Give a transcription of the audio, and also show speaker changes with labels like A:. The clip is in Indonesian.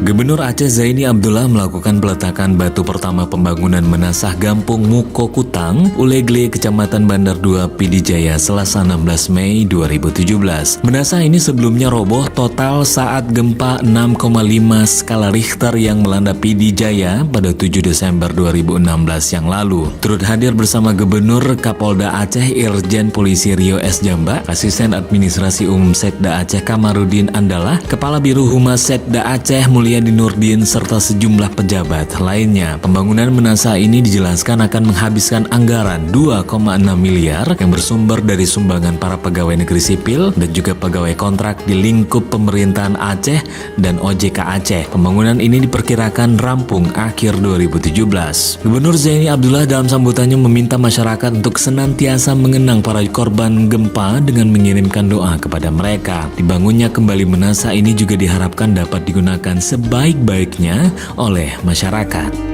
A: Gubernur Aceh Zaini Abdullah melakukan peletakan batu pertama pembangunan menasah Gampung Muko Kutang, Ulegle, Kecamatan Bandar 2, Pidijaya, Selasa 16 Mei 2017. Menasah ini sebelumnya roboh total saat gempa 6,5 skala Richter yang melanda Pidijaya pada 7 Desember 2016 yang lalu. Turut hadir bersama Gubernur, Kapolda Aceh Irjen Polisi Rio S. Jamba, Asisten Administrasi Umum Setda Aceh Kamarudin Andalah, Kepala Biro Humas Setda Aceh Mulyadi Nurdin, serta sejumlah pejabat lainnya. Pembangunan menasah ini dijelaskan akan menghabiskan anggaran 2,6 miliar yang bersumber dari sumbangan para pegawai negeri sipil dan juga pegawai kontrak di lingkup pemerintahan Aceh dan OJK Aceh. Pembangunan ini diperkirakan rampung akhir 2017. Gubernur Zaini Abdullah dalam sambutannya meminta masyarakat untuk senantiasa mengenang para korban gempa dengan mengirimkan doa kepada mereka. Dibangunnya kembali menasah ini juga diharapkan dapat digunakan sebaik-baiknya oleh masyarakat.